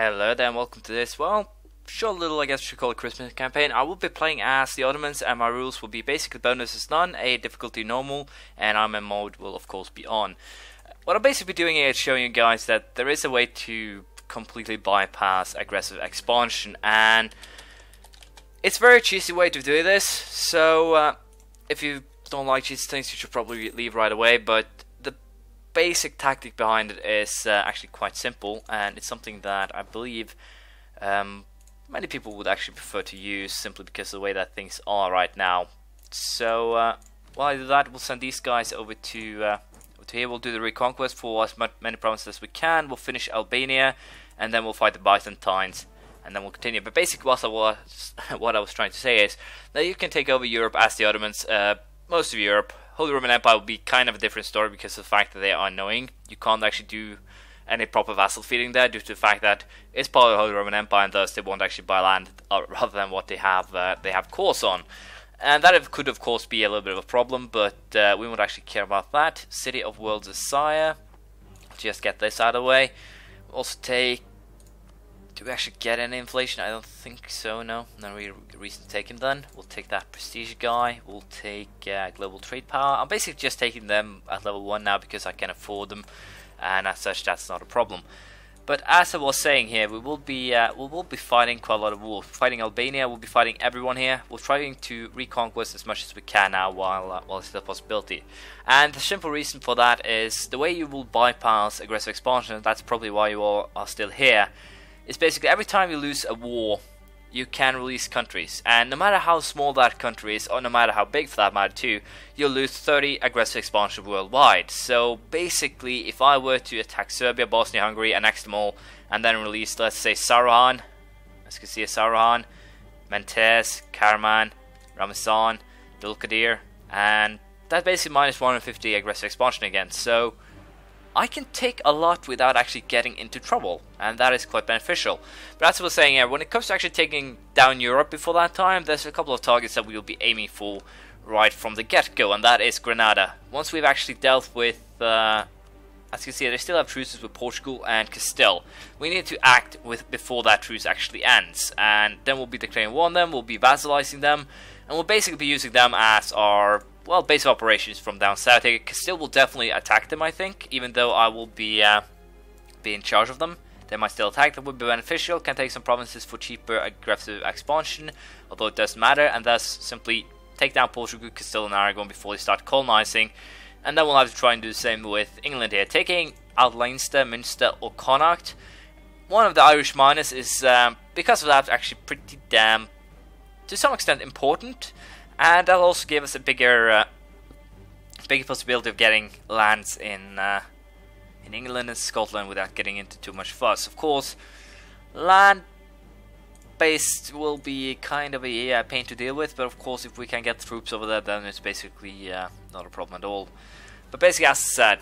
Hello there and welcome to this, well, short little, I guess you should call it, Christmas campaign. I will be playing as the Ottomans and my rules will be basically bonus is none, a difficulty normal, and armor mode will of course be on. What I'm basically doing here is showing you guys that there is a way to completely bypass aggressive expansion, and it's a very cheesy way to do this, so if you don't like cheesy things you should probably leave right away, but the basic tactic behind it is actually quite simple, and it's something that I believe many people would actually prefer to use simply because of the way that things are right now. So while I do that, we'll send these guys over to here. We'll do the reconquest for as many provinces as we can. We'll finish Albania, and then we'll fight the Byzantines, and then we'll continue. But basically what I was trying to say is that you can take over Europe as the Ottomans, most of Europe. Holy Roman Empire will be kind of a different story because of the fact that they are annoying. You can't actually do any proper vassal feeding there due to the fact that it's part of the Holy Roman Empire, and thus they won't actually buy land rather than what they have cores on. And that could of course be a little bit of a problem, but we won't actually care about that. City of World's Desire. Just get this out of the way. We'll also take... Do we actually get any inflation? I don't think so, no. No reason to take him then. We'll take that prestige guy. We'll take global trade power. I'm basically just taking them at level 1 now because I can afford them, and as such that's not a problem. But as I was saying here, we will be fighting quite a lot of wars. Fighting Albania, we'll be fighting everyone here. We're trying to reconquest as much as we can now while it's still a possibility. And the simple reason for that is the way you will bypass aggressive expansion, and that's probably why you all are still here, is basically every time you lose a war, you can release countries, and no matter how small that country is, or no matter how big for that matter too, you'll lose 30 aggressive expansion worldwide. So basically, if I were to attack Serbia, Bosnia, Hungary, annex them all, and then release, let's say, Saruhan, as you can see, Saruhan, Mentes, Karaman, Ramazan, Dulkadir, and that's basically minus 150 aggressive expansion again. So I can take a lot without actually getting into trouble, and that is quite beneficial. But as I was saying here, when it comes to actually taking down Europe before that time, there's a couple of targets that we will be aiming for right from the get-go, and that is Granada. Once we've actually dealt with, as you can see, they still have truces with Portugal and Castile. We need to act before that truce actually ends, and then we'll be declaring war on them, we'll be vassalizing them, and we'll basically be using them as our, well, base of operations from down south. Castile will definitely attack them, I think, even though I will be in charge of them. They might still attack. That would be beneficial. Can take some provinces for cheaper aggressive expansion, although it doesn't matter, and thus simply take down Portugal, Castile and Aragon before they start colonizing. And then we'll have to try and do the same with England here. Taking out Leinster, Munster or Connacht. One of the Irish minors is, because of that, actually pretty damn, to some extent, important. And that'll also give us a bigger possibility of getting lands in England and Scotland without getting into too much fuss. Of course, land-based will be kind of a pain to deal with, but of course, if we can get troops over there, then it's basically not a problem at all. But basically, as I said,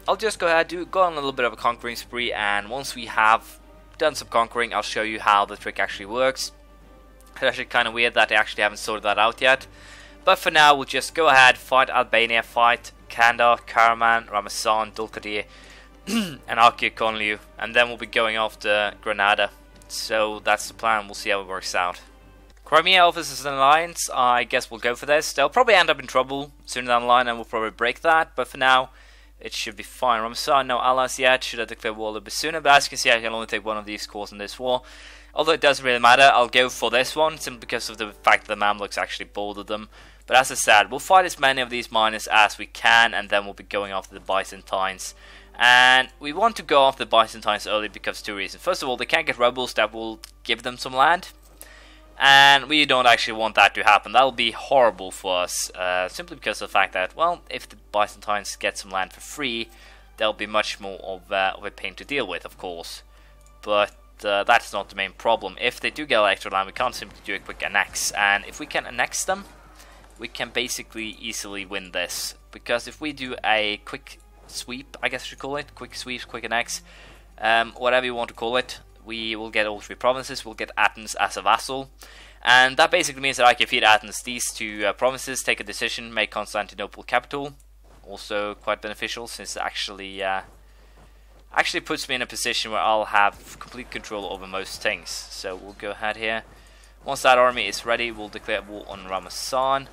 I'll just go ahead, go on a little bit of a conquering spree, and once we have done some conquering, I'll show you how the trick actually works. It's actually kind of weird that they actually haven't sorted that out yet. But for now, we'll just go ahead, fight Albania, fight Kandar, Karaman, Ramazan, Dulkadir, and Hawkiee, Konliu. And then we'll be going after Granada. So that's the plan, we'll see how it works out. Crimea offers an alliance, I guess we'll go for this. They'll probably end up in trouble sooner down the line, and we'll probably break that. But for now, it should be fine. Ramazan, no allies yet, should have declared war a little bit sooner. But as you can see, I can only take one of these cores in this war. Although it doesn't really matter, I'll go for this one simply because of the fact that the Mamluks actually boarded them. But as I said, we'll fight as many of these miners as we can, and then we'll be going after the Byzantines. And we want to go after the Byzantines early because of two reasons. First of all, they can't get rebels that will give them some land, and we don't actually want that to happen. That'll be horrible for us, simply because of the fact that, well, if the Byzantines get some land for free, there'll be much more of a pain to deal with, of course. But that's not the main problem. If they do get extra land, we can't simply do a quick annex, and if we can annex them, we can basically easily win this. Because if we do a quick sweep, I guess I should call it, quick sweep, quick annex, whatever you want to call it, we will get all three provinces. We'll get Athens as a vassal, and that basically means that I can feed Athens these two provinces, take a decision, make Constantinople capital. Also quite beneficial since actually actually puts me in a position where I'll have complete control over most things. So we'll go ahead here. Once that army is ready, we'll declare war on Ramazan.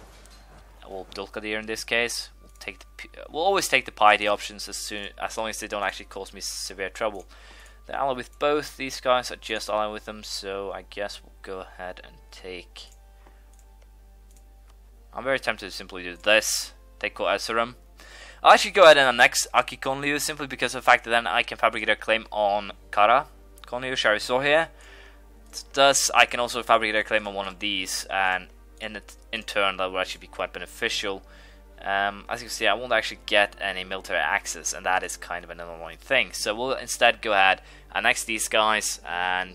Well, Dulkadir in this case. We'll always take the piety options as long as they don't actually cause me severe trouble. They're allied with both these guys. I just allied with them, so I guess we'll go ahead and take. I'm very tempted to simply do this. Take Koeserum. I'll actually go ahead and annex Hawkiee simply because of the fact that then I can fabricate a claim on Kara. Konliu Sharisor here. Thus, I can also fabricate a claim on one of these, and in turn that will actually be quite beneficial. As you can see, I won't actually get any military access, and that is kind of an annoying thing. So we'll instead go ahead, annex these guys, and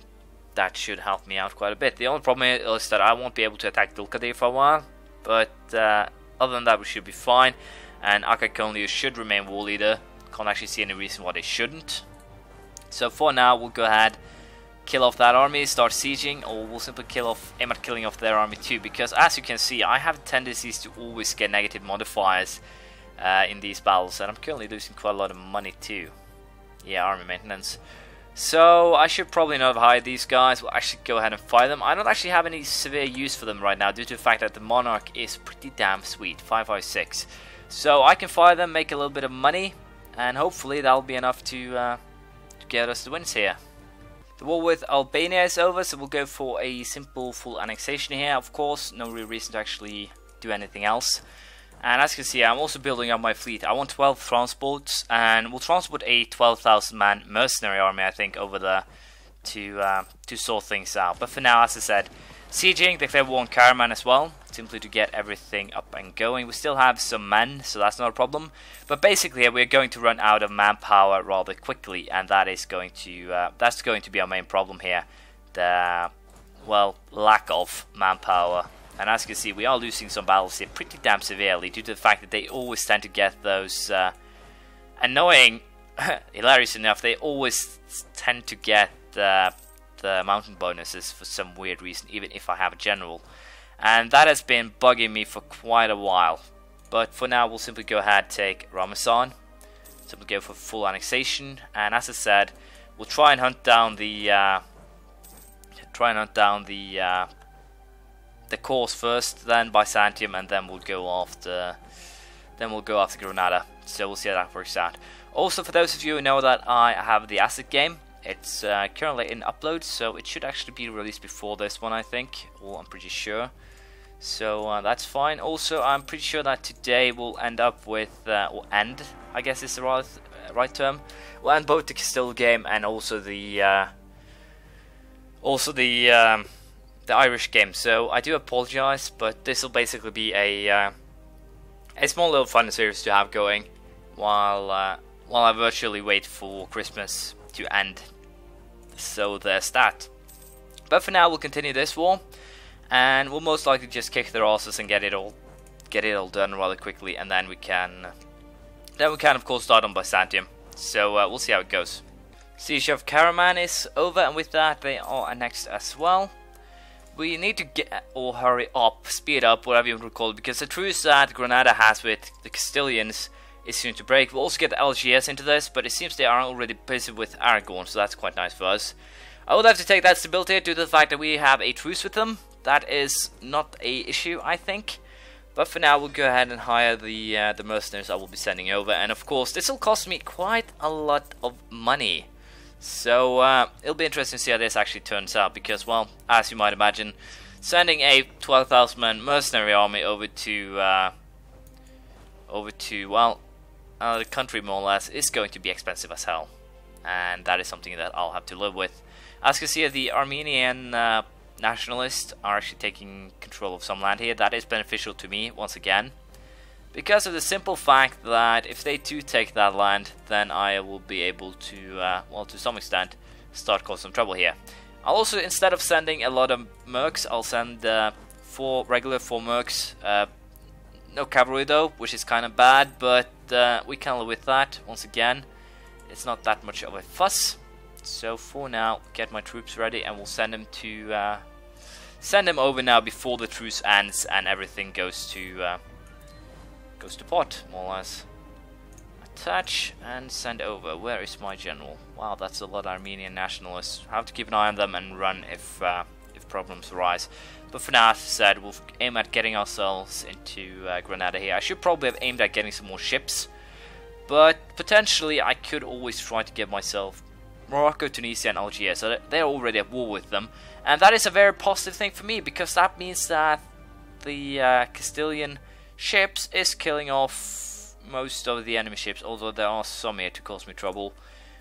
that should help me out quite a bit. The only problem is that I won't be able to attack Dulkadir for a while, but other than that we should be fine. And Hawkiee should remain war leader. Can't actually see any reason why they shouldn't. So for now, we'll go ahead, kill off that army, start sieging, or we'll simply aim at killing off their army too. Because as you can see, I have tendencies to always get negative modifiers in these battles, and I'm currently losing quite a lot of money too. Yeah, army maintenance. So I should probably not hide these guys. We'll actually go ahead and fire them. I don't actually have any severe use for them right now due to the fact that the monarch is pretty damn sweet, 556. So I can fire them, make a little bit of money, and hopefully that'll be enough to get us the wins here. The war with Albania is over, so we'll go for a simple full annexation here. Of course, no real reason to actually do anything else. And as you can see, I'm also building up my fleet. I want 12 transports, and we'll transport a 12,000 man mercenary army, I think, over there to sort things out. But for now, as I said, sieging, declare war on Karaman as well, simply to get everything up and going. We still have some men, so that's not a problem. But basically, we're going to run out of manpower rather quickly, and that is going to that's going to be our main problem here. The lack of manpower. And as you can see, we are losing some battles here pretty damn severely due to the fact that they always tend to get those annoying, hilarious enough, they always tend to get the mountain bonuses for some weird reason, even if I have a general. And that has been bugging me for quite a while. But for now, we'll simply go ahead and take Ramazan. Simply go for full annexation. And as I said, we'll try and hunt down the cause first, then Byzantium, and then we'll go after Granada. So we'll see how that works out. Also, for those of you who know that I have the Asset game, it's currently in upload, so it should actually be released before this one, I think. Well, I'm pretty sure. So that's fine. Also, I'm pretty sure that today we'll end up with, or end, I guess is the right term. We'll end both the Castile game and also the Irish game. So I do apologize, but this will basically be a small little fun series to have going while I virtually wait for Christmas to end. So there's that. But for now, we'll continue this war, and we'll most likely just kick their asses and get it all done rather quickly, and then we can of course start on Byzantium. So we'll see how it goes. Siege of Karaman is over, and with that they are annexed as well. We need to get or hurry up, speed up, whatever you want to call it, because the truce that Granada has with the Castilians is soon to break. We'll also get the Algiers into this, but it seems they are already busy with Aragon, so that's quite nice for us. I would have to take that stability due to the fact that we have a truce with them. That is not a issue, I think. But for now, we'll go ahead and hire the mercenaries I will be sending over. And of course, this will cost me quite a lot of money. So it'll be interesting to see how this actually turns out, because, well, as you might imagine, sending a 12,000 man mercenary army over to the country more or less is going to be expensive as hell, and that is something that I'll have to live with. As you can see, the Armenian nationalists are actually taking control of some land here. That is beneficial to me once again, because of the simple fact that if they do take that land, then I will be able to, well, to some extent, start causing some trouble here. I'll also, instead of sending a lot of mercs, I'll send 4 mercs. No cavalry though, which is kind of bad, but we can live with that. Once again, it's not that much of a fuss. So for now, get my troops ready, and we'll send them over now before the truce ends and everything goes to pot, more or less. attach and send over. Where is my general? Wow, that's a lot of Armenian nationalists. I have to keep an eye on them and run if problems arise. But for now, as I said, we'll aim at getting ourselves into Granada here. I should probably have aimed at getting some more ships, but potentially I could always try to get myself Morocco, Tunisia and Algeria, so they're already at war with them. And that is a very positive thing for me, because that means that the Castilian ships is killing off most of the enemy ships, although there are some here to cause me trouble.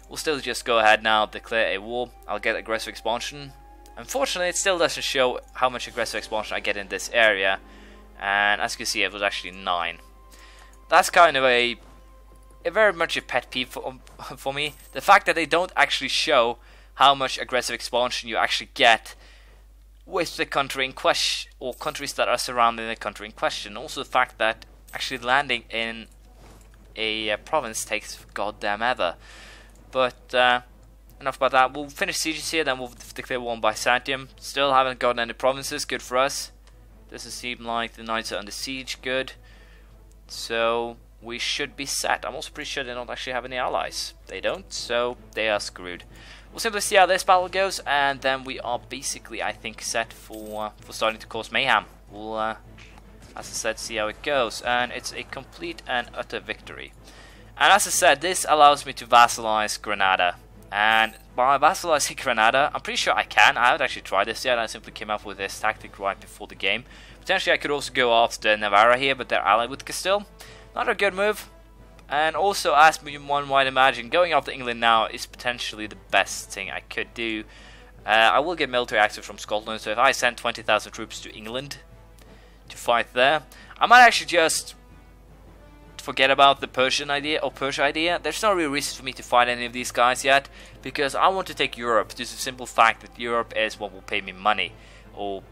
We'll still just go ahead now, declare a war. I'll get aggressive expansion. Unfortunately, it still doesn't show how much aggressive expansion I get in this area, and as you can see, it was actually 9. That's kind of a very much a pet peeve for me. The fact that they don't actually show how much aggressive expansion you actually get with the country in question, or countries that are surrounding the country in question. Also the fact that actually landing in a province takes goddamn ever. But enough about that. We'll finish sieges here, then we'll declare war on Byzantium. Still haven't gotten any provinces, good for us. Doesn't seem like the knights are under siege, good. So we should be set. I'm also pretty sure they don't actually have any allies. They don't, so they are screwed. We'll simply see how this battle goes, and then we are basically, I think, set for starting to cause mayhem. We'll, as I said, see how it goes, and it's a complete and utter victory. And as I said, this allows me to vassalize Granada. And by vassalizing Granada, I'm pretty sure I can. I haven't actually tried this yet. I simply came up with this tactic right before the game. Potentially I could also go after Navarra here, but they're allied with Castile. Not a good move. And also, as one might imagine, going after England now is potentially the best thing I could do. I will get military access from Scotland, so if I send 20,000 troops to England to fight there, I might actually just forget about the Persian idea or Persia idea. There's no real reason for me to fight any of these guys yet, because I want to take Europe. Just the simple fact that Europe is what will pay me money, or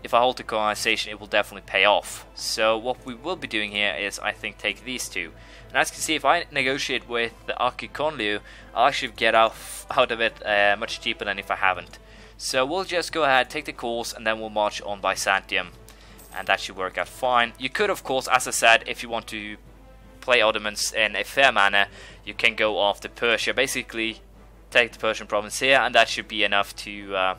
if I hold the colonization, it will definitely pay off. So what we will be doing here is, I think, take these two. And as you can see, if I negotiate with the Hawkiee, I'll actually get out of it much cheaper than if I haven't. So we'll just go ahead, take the course, and then we'll march on Byzantium, and that should work out fine. You could, of course, as I said, if you want to play Ottomans in a fair manner, you can go after Persia. Basically, take the Persian province here, and that should be enough to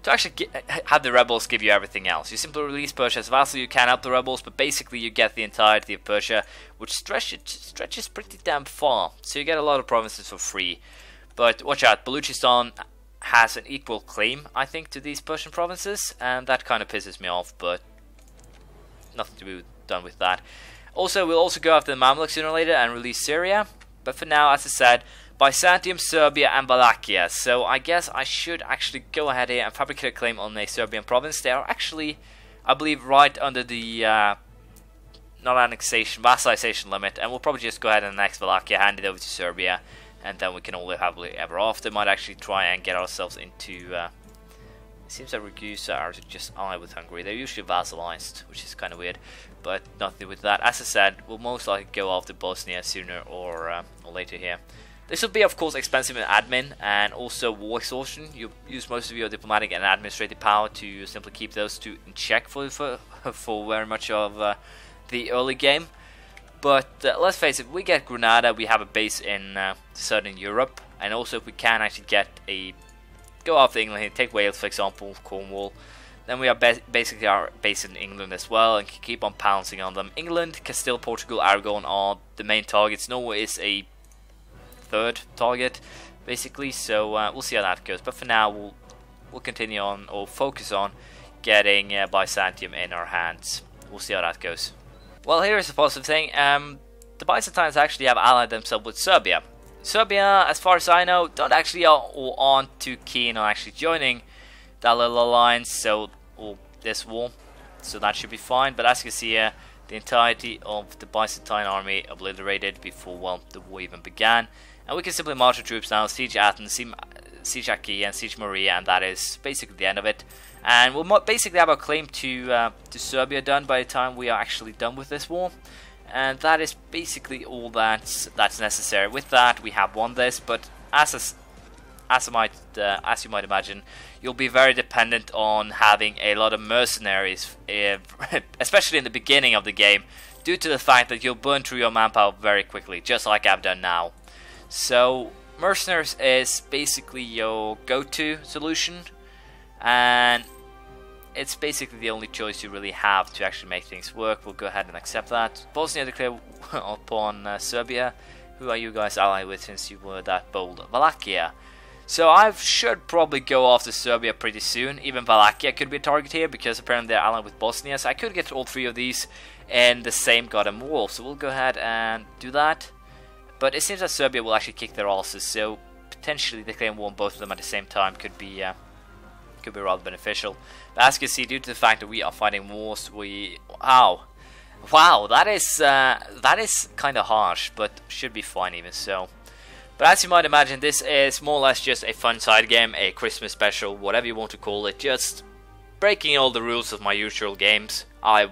actually have the rebels give you everything else. You simply release Persia as vassal, you can help the rebels, but basically you get the entirety of Persia, which stretches pretty damn far, so you get a lot of provinces for free. But watch out, Baluchistan has an equal claim, I think, to these Persian provinces, and that kind of pisses me off, but nothing to be done with that. Also, we'll also go after the Mamluks sooner or later and release Syria, but for now, as I said, Byzantium, Serbia and Wallachia. So I guess I should actually go ahead here and fabricate a claim on a Serbian province. They are actually, I believe, right under the not annexation, vassalization limit, and we'll probably just go ahead and annex Wallachia, hand it over to Serbia, and then we can all live happily ever after. Might actually try and get ourselves into it seems that Ragusa are just allied with Hungary. They're usually vassalized, which is kind of weird, but nothing with that. As I said, we'll most likely go after Bosnia sooner or later here. This will be, of course, expensive in admin and also war exhaustion. You use most of your diplomatic and administrative power to simply keep those two in check for very much of the early game. But let's face it, we get Granada, we have a base in southern Europe, and also if we can actually go after England here, take Wales for example, Cornwall, then we are basically our base in England as well, and can keep on pouncing on them. England, Castile, Portugal, Aragon are the main targets. Norway is a third target basically, so we'll see how that goes. But for now, we'll continue on, or focus on, getting Byzantium in our hands. We'll see how that goes. Well, here is the positive thing. The Byzantines actually have allied themselves with Serbia. Serbia, as far as I know, don't actually aren't too keen on actually joining that little alliance, or this war, so that should be fine. But as you can see here, the entirety of the Byzantine army obliterated before, well, the war even began. And we can simply march our troops now, siege Athens, siege Hawkiee, and siege Maria, and that is basically the end of it. And we'll basically have our claim to Serbia done by the time we are actually done with this war. And that is basically all that's necessary. With that, we have won this, but as you might imagine, you'll be very dependent on having a lot of mercenaries, especially in the beginning of the game, due to the fact that you'll burn through your manpower very quickly, just like I've done now. So mercenaries is basically your go-to solution, and it's basically the only choice you really have to actually make things work. We'll go ahead and accept that. Bosnia declare upon Serbia. Who are you guys allied with since you were that bold? Wallachia. So I should probably go after Serbia pretty soon. Even Wallachia could be a target here because apparently they're allied with Bosnia. So I could get all three of these in the same goddamn war. So we'll go ahead and do that. But it seems that Serbia will actually kick their asses. So potentially declaring war on both of them at the same time could be rather beneficial. But as you can see, due to the fact that we are fighting wars, wow, that is kind of harsh, but should be fine even so. But as you might imagine, this is more or less just a fun side game, a Christmas special, whatever you want to call it, just breaking all the rules of my usual games. To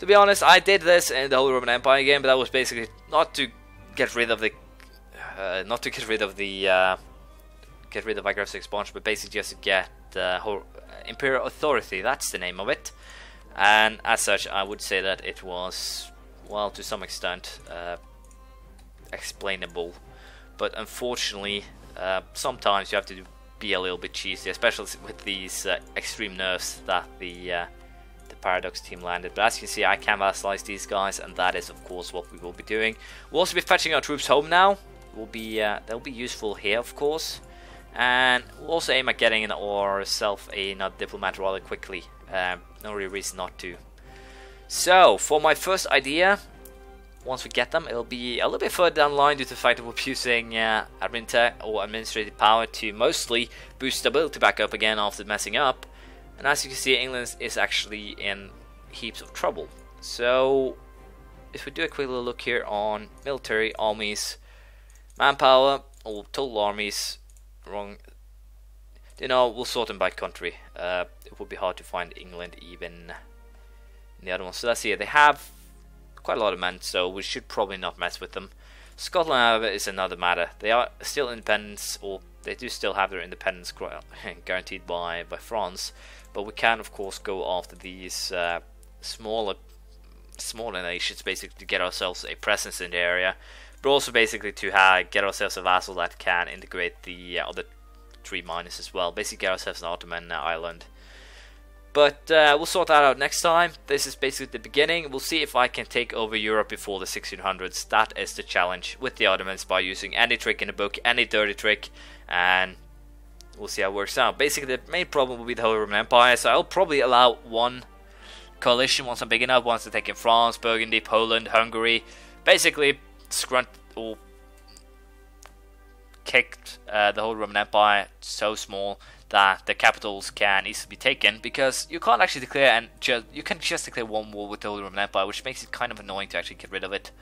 be honest, I did this in the Holy Roman Empire game, but that was basically not to get rid of the aggressive expansion, but basically just to get Imperial Authority. That's the name of it. And as such, I would say that it was, well, to some extent explainable, but unfortunately sometimes you have to be a little bit cheesy, especially with these extreme nerfs that the Paradox team landed. But as you can see, I can vassalize these guys, and that is of course what we will be doing. We'll also be fetching our troops home now. They'll be useful here, of course, and we'll also aim at getting ourselves another diplomat rather quickly. No real reason not to. So for my first idea, once we get them, it'll be a little bit further down the line due to the fact that we'll be using administrative power to mostly boost stability back up again after messing up. And as you can see, England is actually in heaps of trouble. So if we do a quick little look here on military, armies, manpower, or total armies, wrong. We'll sort them by country. It would be hard to find England even in the other ones. So let's see, they have quite a lot of men, so we should probably not mess with them. Scotland, however, is another matter. They are still independent, or they do still have their independence guaranteed by France, but we can of course go after these smaller nations basically to get ourselves a presence in the area, but also basically to get ourselves a vassal that can integrate the other three miners as well. Basically get ourselves an Ottoman island. But we'll sort that out next time. This is basically the beginning. We'll see if I can take over Europe before the 1600s. That is the challenge with the Ottomans, by using any trick in the book, any dirty trick, and we'll see how it works out. Basically the main problem will be the Holy Roman Empire, so I'll probably allow one coalition once I'm big enough, once to take in France, Burgundy, Poland, Hungary. Basically kicked the whole Roman Empire so small that the capitals can easily be taken, because you can't actually declare you can just declare one war with the Holy Roman Empire, which makes it kind of annoying to actually get rid of it.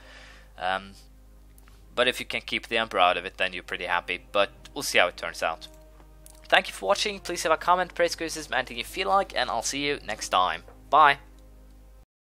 But if you can keep the Emperor out of it, then you're pretty happy. But we'll see how it turns out. Thank you for watching. Please leave a comment, praise, criticism, anything you feel like, and I'll see you next time. Bye.